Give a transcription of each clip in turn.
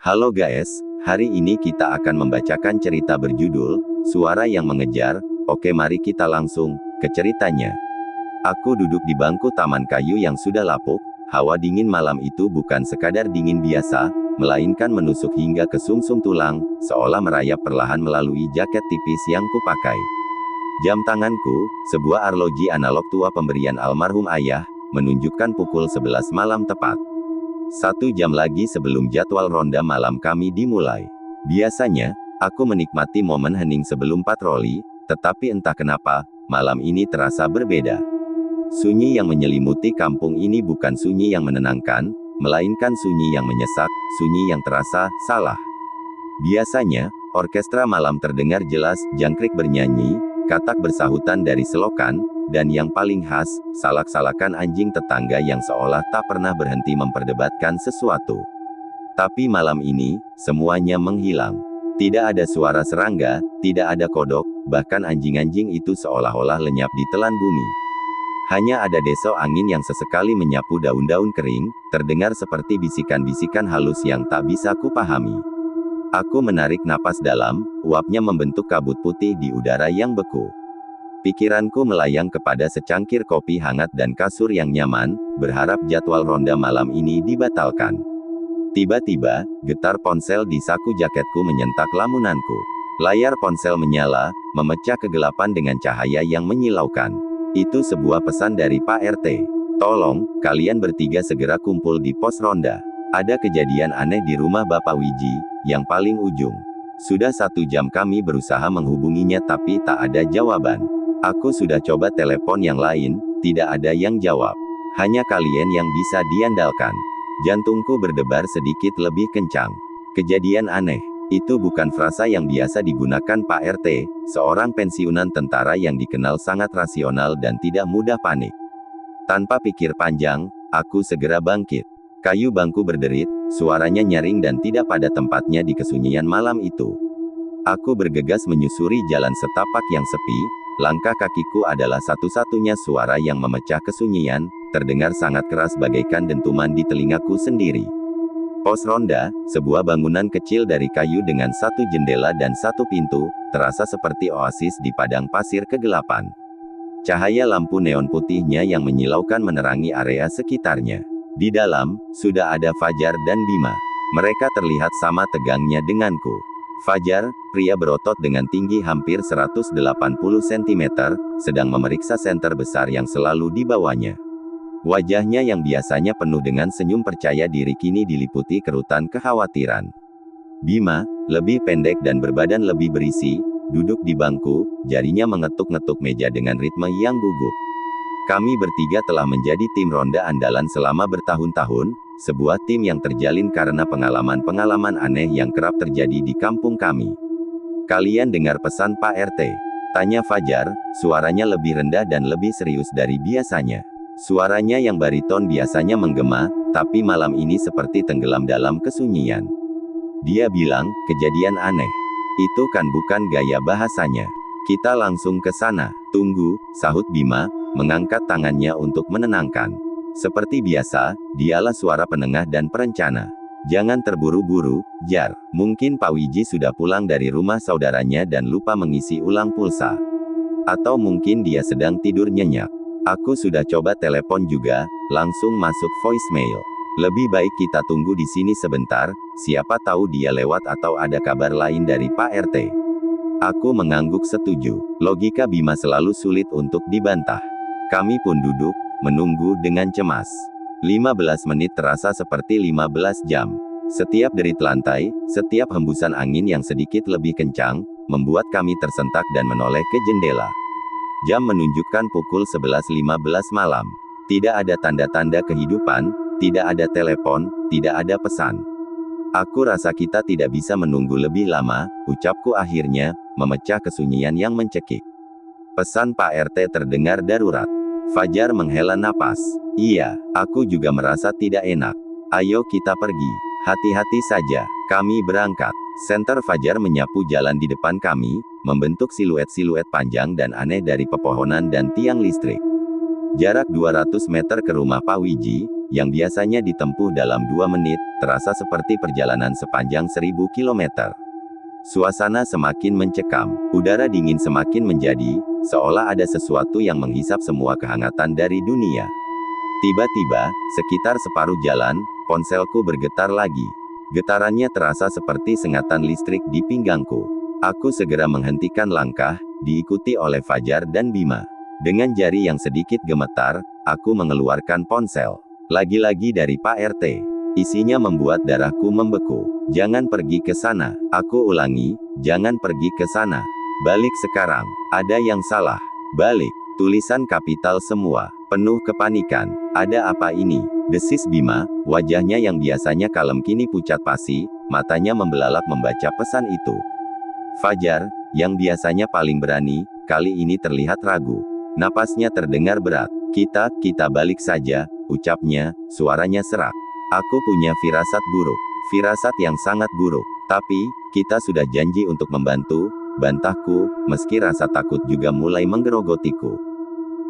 Halo guys, hari ini kita akan membacakan cerita berjudul, Suara yang Mengejar. Oke, mari kita langsung ke ceritanya. Aku duduk di bangku taman kayu yang sudah lapuk. Hawa dingin malam itu bukan sekadar dingin biasa, melainkan menusuk hingga ke sumsum tulang, seolah merayap perlahan melalui jaket tipis yang kupakai. Jam tanganku, sebuah arloji analog tua pemberian almarhum ayah, menunjukkan pukul 11 malam tepat. 1 jam lagi sebelum jadwal ronda malam kami dimulai. Biasanya, aku menikmati momen hening sebelum patroli, tetapi entah kenapa, malam ini terasa berbeda. Sunyi yang menyelimuti kampung ini bukan sunyi yang menenangkan, melainkan sunyi yang menyesak, sunyi yang terasa salah. Biasanya, orkestra malam terdengar jelas, jangkrik bernyanyi, katak bersahutan dari selokan, dan yang paling khas, salak-salakan anjing tetangga yang seolah tak pernah berhenti memperdebatkan sesuatu. Tapi malam ini, semuanya menghilang. Tidak ada suara serangga, tidak ada kodok, bahkan anjing-anjing itu seolah-olah lenyap di telan bumi. Hanya ada desau angin yang sesekali menyapu daun-daun kering, terdengar seperti bisikan-bisikan halus yang tak bisa kupahami. Aku menarik napas dalam, uapnya membentuk kabut putih di udara yang beku. Pikiranku melayang kepada secangkir kopi hangat dan kasur yang nyaman, berharap jadwal ronda malam ini dibatalkan. Tiba-tiba, getar ponsel di saku jaketku menyentak lamunanku. Layar ponsel menyala, memecah kegelapan dengan cahaya yang menyilaukan. Itu sebuah pesan dari Pak RT. Tolong, kalian bertiga segera kumpul di pos ronda. Ada kejadian aneh di rumah Bapak Wiji, yang paling ujung. Sudah 1 jam kami berusaha menghubunginya tapi tak ada jawaban. Aku sudah coba telepon yang lain, tidak ada yang jawab. Hanya kalian yang bisa diandalkan. Jantungku berdebar sedikit lebih kencang. Kejadian aneh. Itu bukan frasa yang biasa digunakan Pak RT, seorang pensiunan tentara yang dikenal sangat rasional dan tidak mudah panik. Tanpa pikir panjang, aku segera bangkit. Kayu bangku berderit, suaranya nyaring dan tidak pada tempatnya di kesunyian malam itu. Aku bergegas menyusuri jalan setapak yang sepi. Langkah kakiku adalah satu-satunya suara yang memecah kesunyian, terdengar sangat keras bagaikan dentuman di telingaku sendiri. Pos ronda, sebuah bangunan kecil dari kayu dengan 1 jendela dan 1 pintu, terasa seperti oasis di padang pasir kegelapan. Cahaya lampu neon putihnya yang menyilaukan menerangi area sekitarnya. Di dalam, sudah ada Fajar dan Bima. Mereka terlihat sama tegangnya denganku. Fajar, pria berotot dengan tinggi hampir 180 cm, sedang memeriksa senter besar yang selalu dibawanya. Wajahnya yang biasanya penuh dengan senyum percaya diri kini diliputi kerutan kekhawatiran. Bima, lebih pendek dan berbadan lebih berisi, duduk di bangku, jarinya mengetuk-ngetuk meja dengan ritme yang gugup. Kami bertiga telah menjadi tim ronda andalan selama bertahun-tahun, sebuah tim yang terjalin karena pengalaman-pengalaman aneh yang kerap terjadi di kampung kami. Kalian dengar pesan Pak RT? Tanya Fajar, suaranya lebih rendah dan lebih serius dari biasanya. Suaranya yang bariton biasanya menggema, tapi malam ini seperti tenggelam dalam kesunyian. Dia bilang, kejadian aneh. Itu kan bukan gaya bahasanya. Kita langsung ke sana. Tunggu, sahut Bima, mengangkat tangannya untuk menenangkan. Seperti biasa, dialah suara penengah dan perencana. Jangan terburu-buru, Jar. Mungkin Pak Wiji sudah pulang dari rumah saudaranya dan lupa mengisi ulang pulsa. Atau mungkin dia sedang tidur nyenyak. Aku sudah coba telepon juga, langsung masuk voicemail. Lebih baik kita tunggu di sini sebentar, siapa tahu dia lewat atau ada kabar lain dari Pak RT. Aku mengangguk setuju. Logika Bima selalu sulit untuk dibantah. Kami pun duduk, menunggu dengan cemas. 15 menit terasa seperti 15 jam. Setiap derit lantai, setiap hembusan angin yang sedikit lebih kencang, membuat kami tersentak dan menoleh ke jendela. Jam menunjukkan pukul 11.15 malam. Tidak ada tanda-tanda kehidupan, tidak ada telepon, tidak ada pesan. Aku rasa kita tidak bisa menunggu lebih lama, ucapku akhirnya, memecah kesunyian yang mencekik. Pesan Pak RT terdengar darurat. Fajar menghela napas. Iya, aku juga merasa tidak enak. Ayo kita pergi. Hati-hati saja. Kami berangkat. Senter Fajar menyapu jalan di depan kami, membentuk siluet-siluet panjang dan aneh dari pepohonan dan tiang listrik. Jarak 200 meter ke rumah Pak Wiji, yang biasanya ditempuh dalam 2 menit, terasa seperti perjalanan sepanjang 1000 kilometer. Suasana semakin mencekam, udara dingin semakin menjadi, seolah ada sesuatu yang menghisap semua kehangatan dari dunia. Tiba-tiba, sekitar separuh jalan, ponselku bergetar lagi. Getarannya terasa seperti sengatan listrik di pinggangku. Aku segera menghentikan langkah, diikuti oleh Fajar dan Bima. Dengan jari yang sedikit gemetar, aku mengeluarkan ponsel. Lagi-lagi dari Pak RT. Isinya membuat darahku membeku. Jangan pergi ke sana. Aku ulangi, jangan pergi ke sana. Balik sekarang. Ada yang salah. Balik. Tulisan kapital semua. Penuh kepanikan. Ada apa ini? Desis Bima, wajahnya yang biasanya kalem kini pucat pasi, matanya membelalak membaca pesan itu. Fajar, yang biasanya paling berani, kali ini terlihat ragu. Napasnya terdengar berat. Kita balik saja, ucapnya, suaranya serak. Aku punya firasat buruk. Firasat yang sangat buruk. Tapi, kita sudah janji untuk membantu, bantahku, meski rasa takut juga mulai menggerogotiku.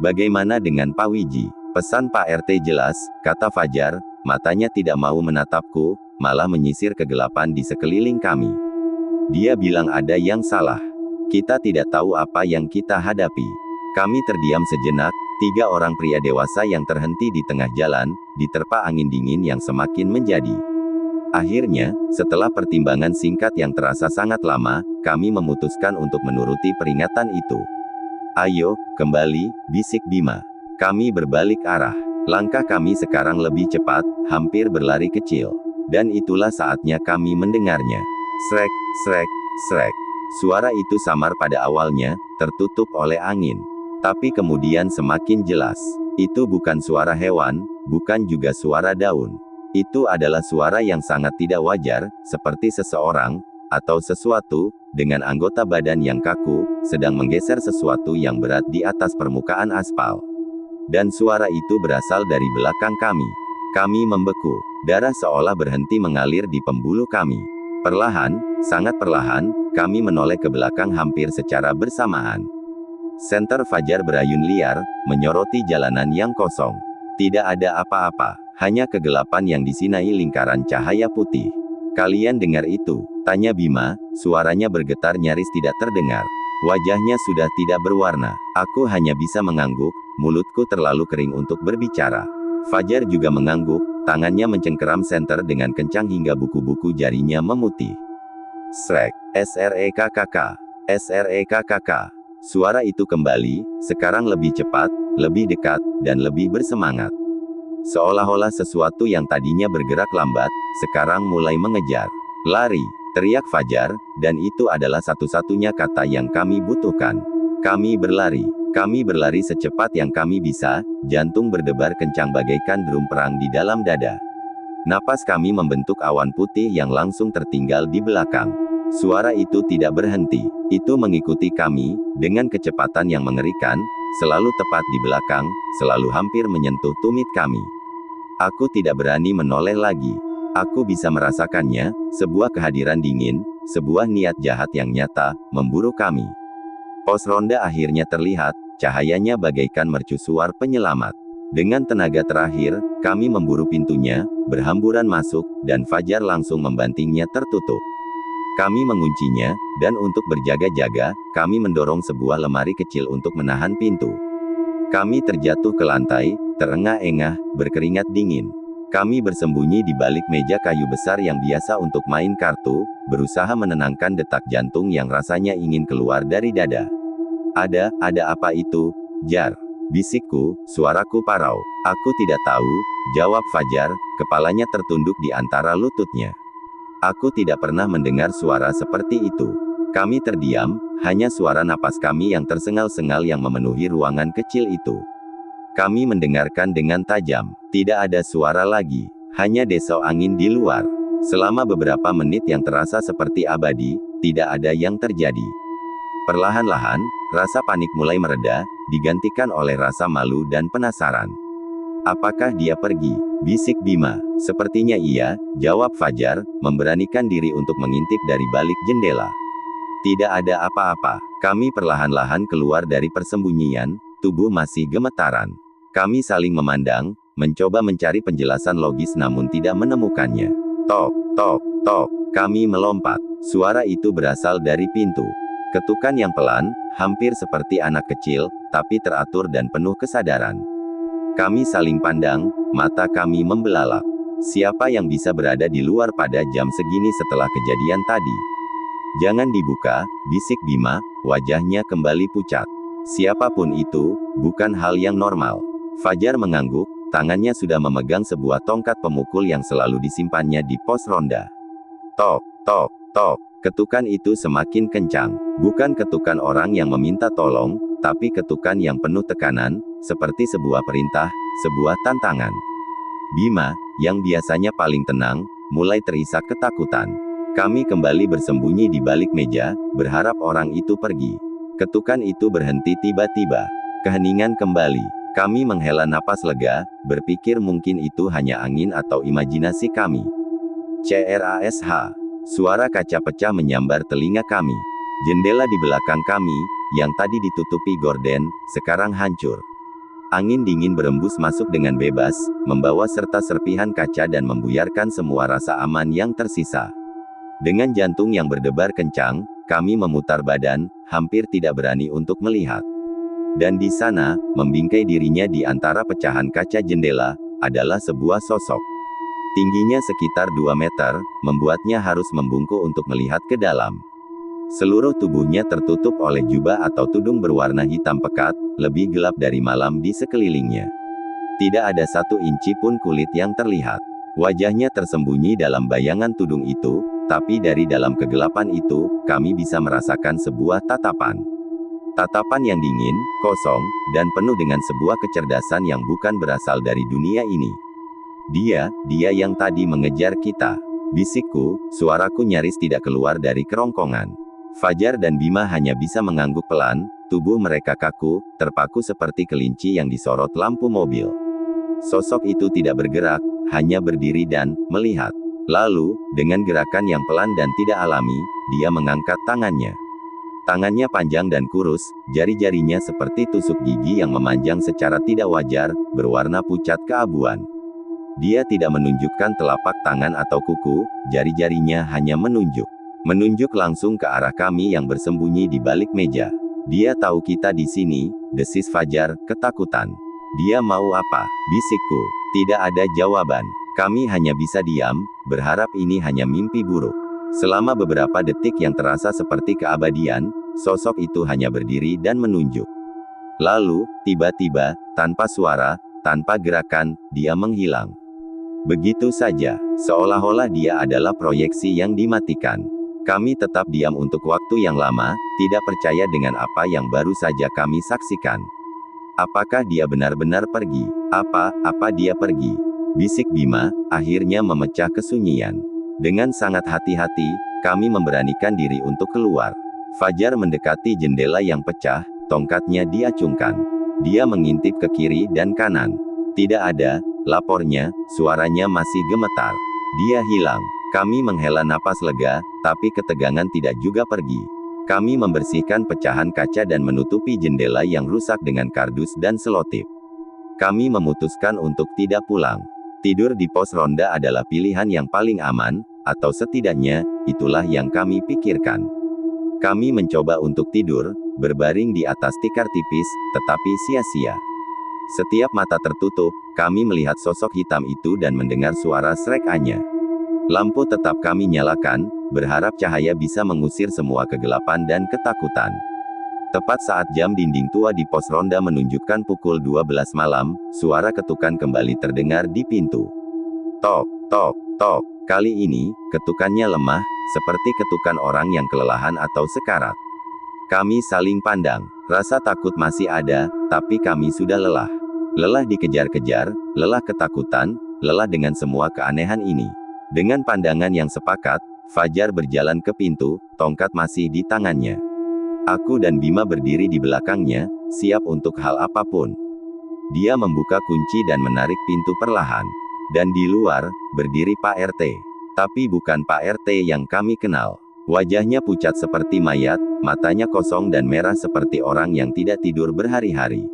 Bagaimana dengan Pak Wiji? Pesan Pak RT jelas, kata Fajar, matanya tidak mau menatapku, malah menyisir kegelapan di sekeliling kami. Dia bilang ada yang salah. Kita tidak tahu apa yang kita hadapi. Kami terdiam sejenak, 3 orang pria dewasa yang terhenti di tengah jalan, diterpa angin dingin yang semakin menjadi. Akhirnya, setelah pertimbangan singkat yang terasa sangat lama, kami memutuskan untuk menuruti peringatan itu. Ayo, kembali, bisik Bima. Kami berbalik arah. Langkah kami sekarang lebih cepat, hampir berlari kecil. Dan itulah saatnya kami mendengarnya. Srek, srek, srek. Suara itu samar pada awalnya, tertutup oleh angin. Tapi kemudian semakin jelas. Itu bukan suara hewan, bukan juga suara daun. Itu adalah suara yang sangat tidak wajar, seperti seseorang, atau sesuatu, dengan anggota badan yang kaku, sedang menggeser sesuatu yang berat di atas permukaan aspal. Dan suara itu berasal dari belakang kami. Kami membeku. Darah seolah berhenti mengalir di pembuluh kami. Perlahan, sangat perlahan, kami menoleh ke belakang hampir secara bersamaan. Senter Fajar berayun liar, menyoroti jalanan yang kosong. Tidak ada apa-apa, hanya kegelapan yang disinai lingkaran cahaya putih. Kalian dengar itu? Tanya Bima, suaranya bergetar nyaris tidak terdengar. Wajahnya sudah tidak berwarna. Aku hanya bisa mengangguk, mulutku terlalu kering untuk berbicara. Fajar juga mengangguk, tangannya mencengkeram senter dengan kencang hingga buku-buku jarinya memutih. Srek, srekkkk, srekkkk. Suara itu kembali, sekarang lebih cepat, lebih dekat, dan lebih bersemangat. Seolah-olah sesuatu yang tadinya bergerak lambat, sekarang mulai mengejar. Lari, teriak Fajar, dan itu adalah satu-satunya kata yang kami butuhkan. Kami berlari secepat yang kami bisa, jantung berdebar kencang bagaikan drum perang di dalam dada. Napas kami membentuk awan putih yang langsung tertinggal di belakang. Suara itu tidak berhenti, itu mengikuti kami, dengan kecepatan yang mengerikan, selalu tepat di belakang, selalu hampir menyentuh tumit kami. Aku tidak berani menoleh lagi. Aku bisa merasakannya, sebuah kehadiran dingin, sebuah niat jahat yang nyata, memburu kami. Pos ronda akhirnya terlihat, cahayanya bagaikan mercusuar penyelamat. Dengan tenaga terakhir, kami memburu pintunya, berhamburan masuk, dan Fajar langsung membantingnya tertutup. Kami menguncinya, dan untuk berjaga-jaga, kami mendorong sebuah lemari kecil untuk menahan pintu. Kami terjatuh ke lantai, terengah-engah, berkeringat dingin. Kami bersembunyi di balik meja kayu besar yang biasa untuk main kartu, berusaha menenangkan detak jantung yang rasanya ingin keluar dari dada. Ada apa itu, Jar? Bisikku, suaraku parau. Aku tidak tahu, jawab Fajar, kepalanya tertunduk di antara lututnya. Aku tidak pernah mendengar suara seperti itu. Kami terdiam, hanya suara napas kami yang tersengal-sengal yang memenuhi ruangan kecil itu. Kami mendengarkan dengan tajam. Tidak ada suara lagi, hanya desau angin di luar. Selama beberapa menit yang terasa seperti abadi, tidak ada yang terjadi. Perlahan-lahan, rasa panik mulai mereda, digantikan oleh rasa malu dan penasaran. Apakah dia pergi? Bisik Bima. Sepertinya iya, jawab Fajar, memberanikan diri untuk mengintip dari balik jendela. Tidak ada apa-apa. Kami perlahan-lahan keluar dari persembunyian, tubuh masih gemetaran. Kami saling memandang, mencoba mencari penjelasan logis namun tidak menemukannya. Tok, tok, tok. Kami melompat. Suara itu berasal dari pintu. Ketukan yang pelan, hampir seperti anak kecil, tapi teratur dan penuh kesadaran. Kami saling pandang, mata kami membelalak. Siapa yang bisa berada di luar pada jam segini setelah kejadian tadi? Jangan dibuka, bisik Bima, wajahnya kembali pucat. Siapapun itu, bukan hal yang normal. Fajar mengangguk, tangannya sudah memegang sebuah tongkat pemukul yang selalu disimpannya di pos ronda. Tok, tok, tok. Ketukan itu semakin kencang. Bukan ketukan orang yang meminta tolong, tapi ketukan yang penuh tekanan, seperti sebuah perintah, sebuah tantangan. Bima, yang biasanya paling tenang, mulai terisak ketakutan. Kami kembali bersembunyi di balik meja, berharap orang itu pergi. Ketukan itu berhenti tiba-tiba. Keheningan kembali. Kami menghela napas lega, berpikir mungkin itu hanya angin atau imajinasi kami. Crash. Suara kaca pecah menyambar telinga kami. Jendela di belakang kami, yang tadi ditutupi gorden, sekarang hancur. Angin dingin berembus masuk dengan bebas, membawa serta serpihan kaca dan membuyarkan semua rasa aman yang tersisa. Dengan jantung yang berdebar kencang, kami memutar badan, hampir tidak berani untuk melihat. Dan di sana, membingkai dirinya di antara pecahan kaca jendela, adalah sebuah sosok. Tingginya sekitar 2 meter, membuatnya harus membungkuk untuk melihat ke dalam. Seluruh tubuhnya tertutup oleh jubah atau tudung berwarna hitam pekat, lebih gelap dari malam di sekelilingnya. Tidak ada 1 inci pun kulit yang terlihat. Wajahnya tersembunyi dalam bayangan tudung itu, tapi dari dalam kegelapan itu, kami bisa merasakan sebuah tatapan. Tatapan yang dingin, kosong, dan penuh dengan sebuah kecerdasan yang bukan berasal dari dunia ini. Dia yang tadi mengejar kita. Bisikku, suaraku nyaris tidak keluar dari kerongkongan. Fajar dan Bima hanya bisa mengangguk pelan, tubuh mereka kaku, terpaku seperti kelinci yang disorot lampu mobil. Sosok itu tidak bergerak, hanya berdiri dan melihat. Lalu, dengan gerakan yang pelan dan tidak alami, dia mengangkat tangannya. Tangannya panjang dan kurus, jari-jarinya seperti tusuk gigi yang memanjang secara tidak wajar, berwarna pucat keabuan. Dia tidak menunjukkan telapak tangan atau kuku, jari-jarinya hanya menunjuk. Menunjuk langsung ke arah kami yang bersembunyi di balik meja. Dia tahu kita di sini, desis Fajar, ketakutan. Dia mau apa? Bisikku. Tidak ada jawaban. Kami hanya bisa diam, berharap ini hanya mimpi buruk. Selama beberapa detik yang terasa seperti keabadian, sosok itu hanya berdiri dan menunjuk. Lalu, tiba-tiba, tanpa suara, tanpa gerakan, dia menghilang. Begitu saja, seolah-olah dia adalah proyeksi yang dimatikan. Kami tetap diam untuk waktu yang lama, tidak percaya dengan apa yang baru saja kami saksikan. Apakah dia benar-benar pergi? Apa dia pergi? Bisik Bima, akhirnya memecah kesunyian. Dengan sangat hati-hati, kami memberanikan diri untuk keluar. Fajar mendekati jendela yang pecah, tongkatnya diacungkan. Dia mengintip ke kiri dan kanan. Tidak ada, lapornya, suaranya masih gemetar. Dia hilang. Kami menghela napas lega, tapi ketegangan tidak juga pergi. Kami membersihkan pecahan kaca dan menutupi jendela yang rusak dengan kardus dan selotip. Kami memutuskan untuk tidak pulang. Tidur di pos ronda adalah pilihan yang paling aman, atau setidaknya, itulah yang kami pikirkan. Kami mencoba untuk tidur, berbaring di atas tikar tipis, tetapi sia-sia. Setiap mata tertutup, kami melihat sosok hitam itu dan mendengar suara srek-anya. Lampu tetap kami nyalakan, berharap cahaya bisa mengusir semua kegelapan dan ketakutan. Tepat saat jam dinding tua di pos ronda menunjukkan pukul 12 malam, suara ketukan kembali terdengar di pintu. Tok, tok, tok. Kali ini, ketukannya lemah, seperti ketukan orang yang kelelahan atau sekarat. Kami saling pandang. Rasa takut masih ada, tapi kami sudah lelah. Lelah dikejar-kejar, lelah ketakutan, lelah dengan semua keanehan ini. Dengan pandangan yang sepakat, Fajar berjalan ke pintu, tongkat masih di tangannya. Aku dan Bima berdiri di belakangnya, siap untuk hal apapun. Dia membuka kunci dan menarik pintu perlahan. Dan di luar, berdiri Pak RT. Tapi bukan Pak RT yang kami kenal. Wajahnya pucat seperti mayat, matanya kosong dan merah seperti orang yang tidak tidur berhari-hari.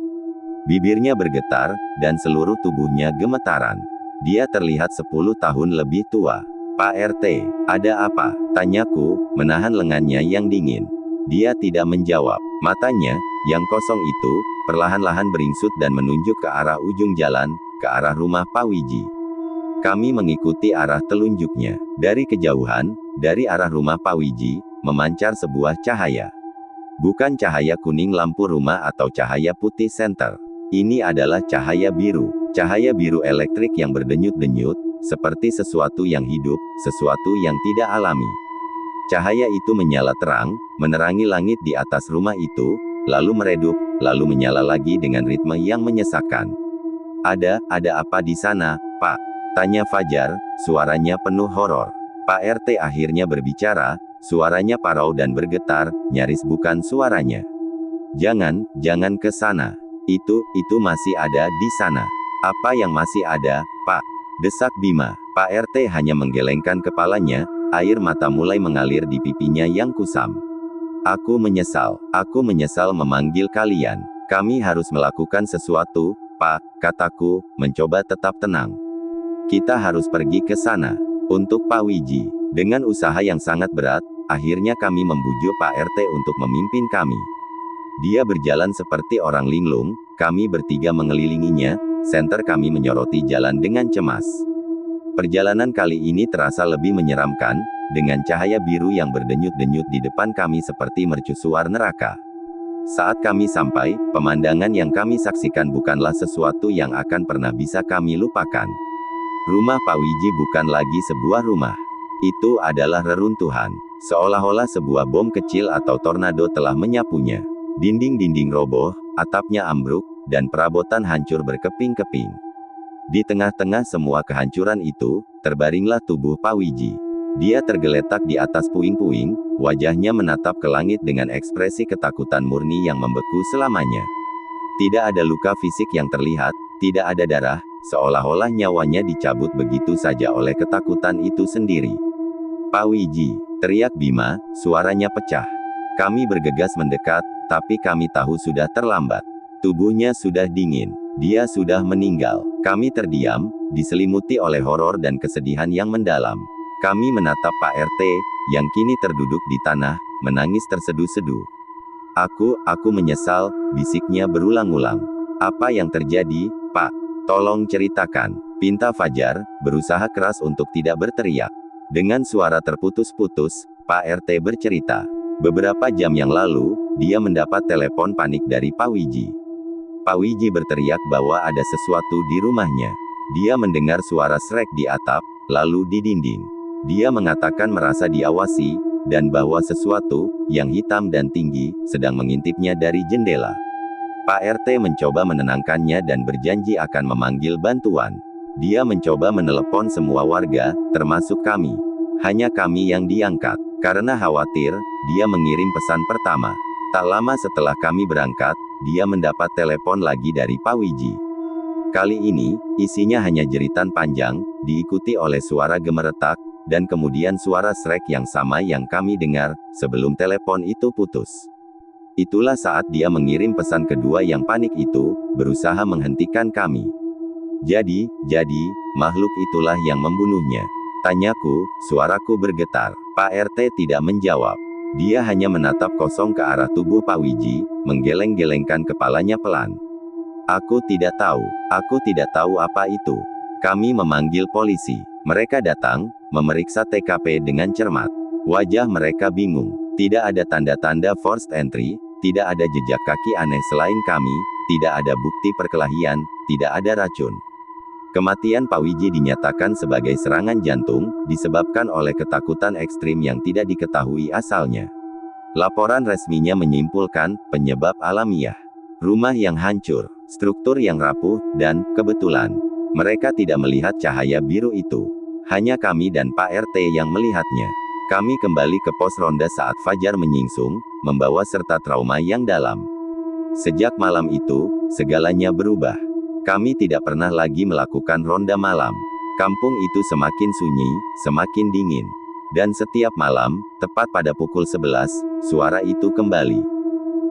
Bibirnya bergetar, dan seluruh tubuhnya gemetaran. Dia terlihat 10 tahun lebih tua. "Pak RT, ada apa?" tanyaku, menahan lengannya yang dingin. Dia tidak menjawab. Matanya, yang kosong itu, perlahan-lahan beringsut dan menunjuk ke arah ujung jalan, ke arah rumah Pak Wiji. Kami mengikuti arah telunjuknya. Dari kejauhan, dari arah rumah Pak Wiji, memancar sebuah cahaya. Bukan cahaya kuning lampu rumah atau cahaya putih senter. Ini adalah cahaya biru. Cahaya biru elektrik yang berdenyut-denyut, seperti sesuatu yang hidup, sesuatu yang tidak alami. Cahaya itu menyala terang, menerangi langit di atas rumah itu, lalu meredup, lalu menyala lagi dengan ritme yang menyesakkan. Ada apa di sana, Pak?" tanya Fajar, suaranya penuh horor. Pak RT akhirnya berbicara, suaranya parau dan bergetar, nyaris bukan suaranya. Jangan ke sana. Itu masih ada di sana." "Apa yang masih ada, Pak?" desak Bima. Pak RT hanya menggelengkan kepalanya, air mata mulai mengalir di pipinya yang kusam. Aku menyesal memanggil kalian. Kami harus melakukan sesuatu, Pak," kataku, mencoba tetap tenang. "Kita harus pergi ke sana. Untuk Pak Wiji." Dengan usaha yang sangat berat, akhirnya kami membujuk Pak RT untuk memimpin kami. Dia berjalan seperti orang linglung, kami bertiga mengelilinginya, senter kami menyoroti jalan dengan cemas. Perjalanan kali ini terasa lebih menyeramkan, dengan cahaya biru yang berdenyut-denyut di depan kami seperti mercusuar neraka. Saat kami sampai, pemandangan yang kami saksikan bukanlah sesuatu yang akan pernah bisa kami lupakan. Rumah Pak Wiji bukan lagi sebuah rumah. Itu adalah reruntuhan. Seolah-olah sebuah bom kecil atau tornado telah menyapunya. Dinding-dinding roboh, atapnya ambruk, dan perabotan hancur berkeping-keping. Di tengah-tengah semua kehancuran itu, terbaringlah tubuh Pak Wiji. Dia tergeletak di atas puing-puing, wajahnya menatap ke langit dengan ekspresi ketakutan murni yang membeku selamanya. Tidak ada luka fisik yang terlihat, tidak ada darah, seolah-olah nyawanya dicabut begitu saja oleh ketakutan itu sendiri. "Pak Wiji!" teriak Bima, suaranya pecah. Kami bergegas mendekat, tapi kami tahu sudah terlambat. Tubuhnya sudah dingin. Dia sudah meninggal. Kami terdiam, diselimuti oleh horor dan kesedihan yang mendalam. Kami menatap Pak RT, yang kini terduduk di tanah, menangis terseduh-seduh. Aku menyesal," bisiknya berulang-ulang. "Apa yang terjadi, Pak? Tolong ceritakan," pinta Fajar, berusaha keras untuk tidak berteriak. Dengan suara terputus-putus, Pak RT bercerita. Beberapa jam yang lalu, dia mendapat telepon panik dari Pak Wiji. Pak Wiji berteriak bahwa ada sesuatu di rumahnya. Dia mendengar suara srek di atap, lalu di dinding. Dia mengatakan merasa diawasi, dan bahwa sesuatu, yang hitam dan tinggi, sedang mengintipnya dari jendela. Pak RT mencoba menenangkannya dan berjanji akan memanggil bantuan. Dia mencoba menelepon semua warga, termasuk kami. Hanya kami yang diangkat. Karena khawatir, dia mengirim pesan pertama. Tak lama setelah kami berangkat, dia mendapat telepon lagi dari Pak Wiji. Kali ini, isinya hanya jeritan panjang, diikuti oleh suara gemeretak, dan kemudian suara srek yang sama yang kami dengar, sebelum telepon itu putus. Itulah saat dia mengirim pesan kedua yang panik itu, berusaha menghentikan kami. Jadi, makhluk itulah yang membunuhnya. Tanyaku, suaraku bergetar. Pak RT tidak menjawab. Dia hanya menatap kosong ke arah tubuh Pak Wiji, menggeleng-gelengkan kepalanya pelan. Aku tidak tahu apa itu. Kami memanggil polisi. Mereka datang, memeriksa TKP dengan cermat. Wajah mereka bingung. Tidak ada tanda-tanda forced entry, tidak ada jejak kaki aneh selain kami, tidak ada bukti perkelahian, tidak ada racun. Kematian Pak Wiji dinyatakan sebagai serangan jantung, disebabkan oleh ketakutan ekstrim yang tidak diketahui asalnya. Laporan resminya menyimpulkan, penyebab alamiah. Rumah yang hancur, struktur yang rapuh, dan, kebetulan, mereka tidak melihat cahaya biru itu. Hanya kami dan Pak RT yang melihatnya. Kami kembali ke pos ronda saat fajar menyingsung, membawa serta trauma yang dalam. Sejak malam itu, segalanya berubah. Kami tidak pernah lagi melakukan ronda malam. Kampung itu semakin sunyi, semakin dingin. Dan setiap malam, tepat pada pukul 11, suara itu kembali.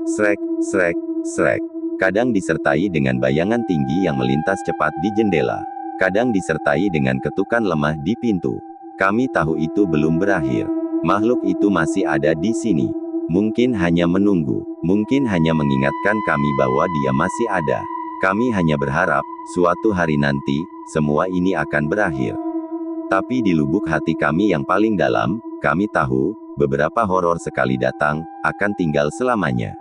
Srek, srek, srek. Kadang disertai dengan bayangan tinggi yang melintas cepat di jendela. Kadang disertai dengan ketukan lemah di pintu. Kami tahu itu belum berakhir. Makhluk itu masih ada di sini. Mungkin hanya menunggu. Mungkin hanya mengingatkan kami bahwa dia masih ada. Kami hanya berharap, suatu hari nanti, semua ini akan berakhir. Tapi di lubuk hati kami yang paling dalam, kami tahu, beberapa horor sekali datang, akan tinggal selamanya.